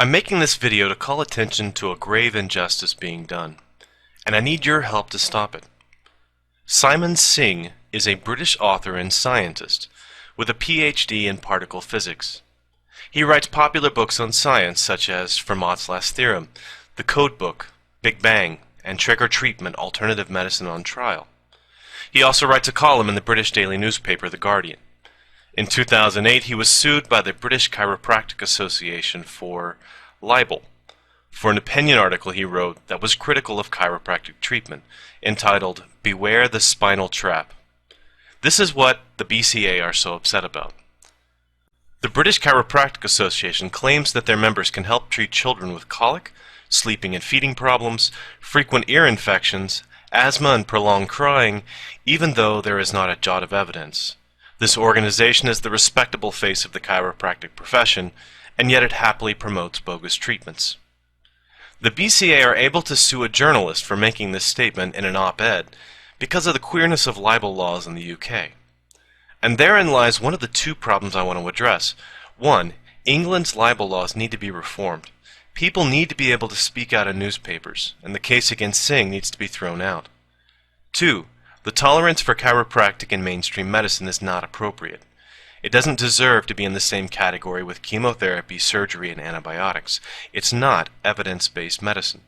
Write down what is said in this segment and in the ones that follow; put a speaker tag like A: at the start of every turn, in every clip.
A: I'm making this video to call attention to a grave injustice being done, and I need your help to stop it. Singh is a British author and scientist with a PhD in particle physics. He writes popular books on science such as Fermat's Last Theorem, The Code Book, Big Bang, and Trick or Treatment: Alternative Medicine on Trial. He also writes a column in the British daily newspaper The Guardian. In 2008, he was sued by the British Chiropractic Association for libel, for an opinion article he wrote that was critical of chiropractic treatment, entitled "Beware the Spinal Trap." This is what the BCA are so upset about. The British Chiropractic Association claims that their members can help treat children with colic, sleeping and feeding problems, frequent ear infections, asthma and prolonged crying, even though there is not a jot of evidence. This organization is the respectable face of the chiropractic profession, and yet it happily promotes bogus treatments. The BCA are able to sue a journalist for making this statement in an op-ed because of the queerness of libel laws in the UK. And therein lies one of the two problems I want to address. One, England's libel laws need to be reformed. People need to be able to speak out in newspapers, and the case against Singh needs to be thrown out. Two, the tolerance for chiropractic in mainstream medicine is not appropriate. It doesn't deserve to be in the same category with chemotherapy, surgery, and antibiotics. It's not evidence-based medicine.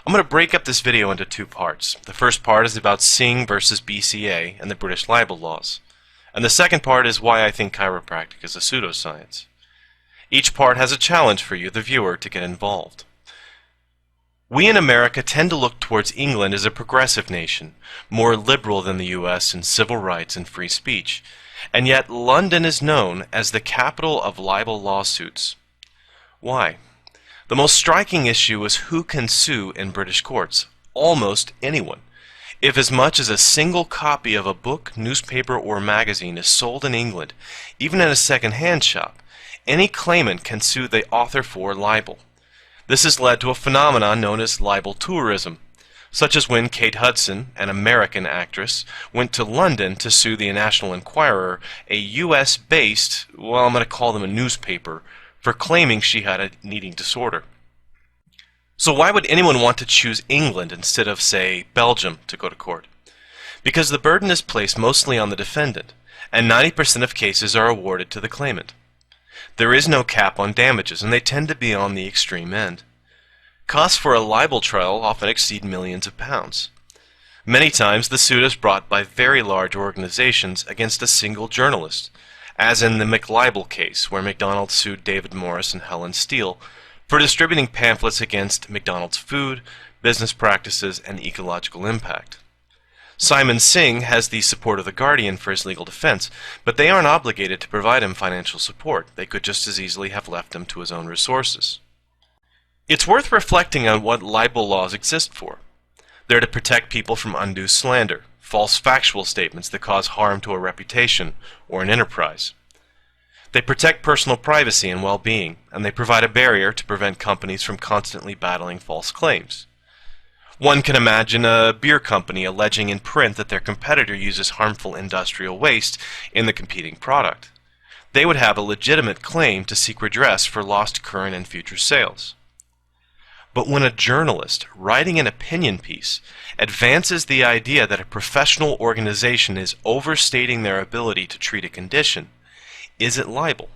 A: I'm going to break up this video into two parts. The first part is about Singh versus BCA and the British libel laws. And the second part is why I think chiropractic is a pseudoscience. Each part has a challenge for you, the viewer, to get involved. We in America tend to look towards England as a progressive nation, more liberal than the US in civil rights and free speech, and yet London is known as the capital of libel lawsuits. Why? The most striking issue is who can sue in British courts. Almost anyone. If as much as a single copy of a book, newspaper, or magazine is sold in England, even in a second-hand shop, any claimant can sue the author for libel. This has led to a phenomenon known as libel tourism, such as when Kate Hudson, an American actress, went to London to sue the National Enquirer, a US-based, well, I'm going to call them a newspaper, for claiming she had an eating disorder. So why would anyone want to choose England instead of, say, Belgium to go to court? Because the burden is placed mostly on the defendant, and 90% of cases are awarded to the claimant. There is no cap on damages, and they tend to be on the extreme end. Costs for a libel trial often exceed millions of pounds. Many times the suit is brought by very large organizations against a single journalist, as in the McLibel case, where McDonald's sued David Morris and Helen Steele for distributing pamphlets against McDonald's food, business practices, and ecological impact. Singh has the support of The Guardian for his legal defense, but they aren't obligated to provide him financial support. They could just as easily have left him to his own resources. It's worth reflecting on what libel laws exist for. They're to protect people from undue slander, false factual statements that cause harm to a reputation or an enterprise. They protect personal privacy and well-being, and they provide a barrier to prevent companies from constantly battling false claims. One can imagine a beer company alleging in print that their competitor uses harmful industrial waste in the competing product. They would have a legitimate claim to seek redress for lost current and future sales. But when a journalist, writing an opinion piece, advances the idea that a professional organization is overstating their ability to treat a condition, is it libel?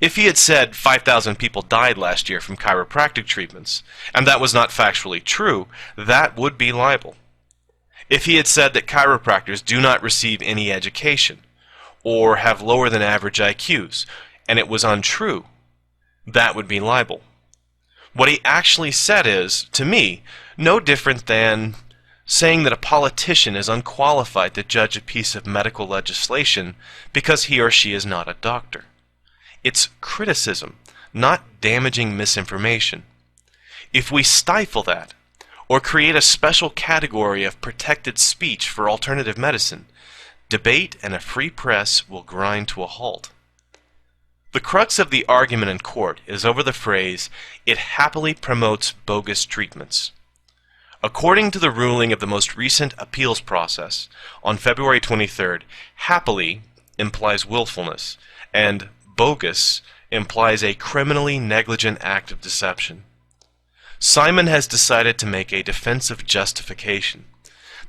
A: If he had said 5,000 people died last year from chiropractic treatments, and that was not factually true, that would be libel. If he had said that chiropractors do not receive any education, or have lower than average IQs, and it was untrue, that would be libel. What he actually said is, to me, no different than saying that a politician is unqualified to judge a piece of medical legislation because he or she is not a doctor. It's criticism, not damaging misinformation. If we stifle that, or create a special category of protected speech for alternative medicine, debate and a free press will grind to a halt. The crux of the argument in court is over the phrase, "it happily promotes bogus treatments." According to the ruling of the most recent appeals process, on February 23rd, happily implies willfulness, and bogus implies a criminally negligent act of deception. Simon has decided to make a defensive justification.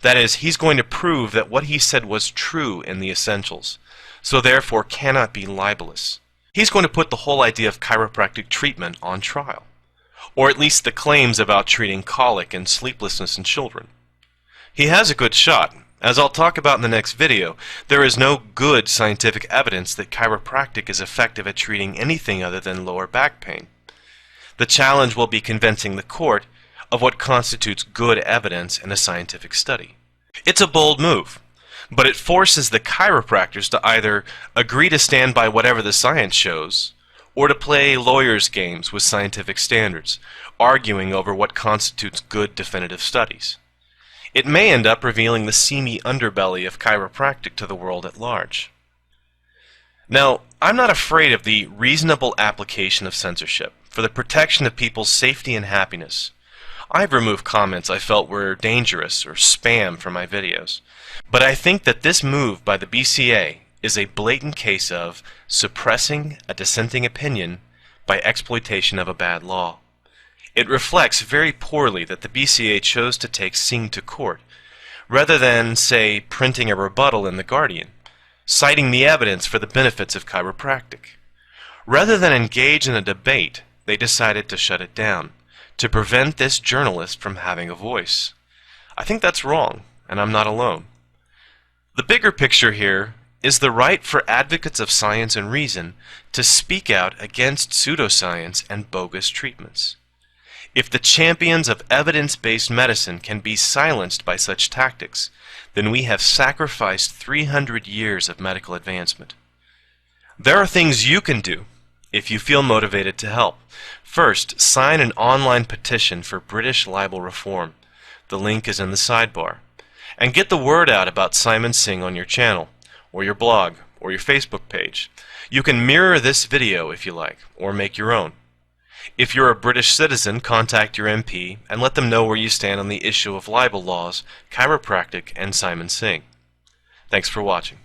A: That is, he's going to prove that what he said was true in the essentials, so therefore cannot be libelous. He's going to put the whole idea of chiropractic treatment on trial, or at least the claims about treating colic and sleeplessness in children. He has a good shot. As I'll talk about in the next video, there is no good scientific evidence that chiropractic is effective at treating anything other than lower back pain. The challenge will be convincing the court of what constitutes good evidence in a scientific study. It's a bold move, but it forces the chiropractors to either agree to stand by whatever the science shows, or to play lawyers' games with scientific standards, arguing over what constitutes good definitive studies. It may end up revealing the seamy underbelly of chiropractic to the world at large. Now, I'm not afraid of the reasonable application of censorship for the protection of people's safety and happiness. I've removed comments I felt were dangerous or spam from my videos, but I think that this move by the BCA is a blatant case of suppressing a dissenting opinion by exploitation of a bad law. It reflects very poorly that the BCA chose to take Singh to court, rather than, say, printing a rebuttal in The Guardian, citing the evidence for the benefits of chiropractic. Rather than engage in a debate, they decided to shut it down, to prevent this journalist from having a voice. I think that's wrong, and I'm not alone. The bigger picture here is the right for advocates of science and reason to speak out against pseudoscience and bogus treatments. If the champions of evidence-based medicine can be silenced by such tactics, then we have sacrificed 300 years of medical advancement. There are things you can do if you feel motivated to help. First, sign an online petition for British libel reform. The link is in the sidebar. And get the word out about Simon Singh on your channel, or your blog, or your Facebook page. You can mirror this video if you like, or make your own. If you're a British citizen, contact your MP and let them know where you stand on the issue of libel laws, chiropractic, and Simon Singh. Thanks for watching.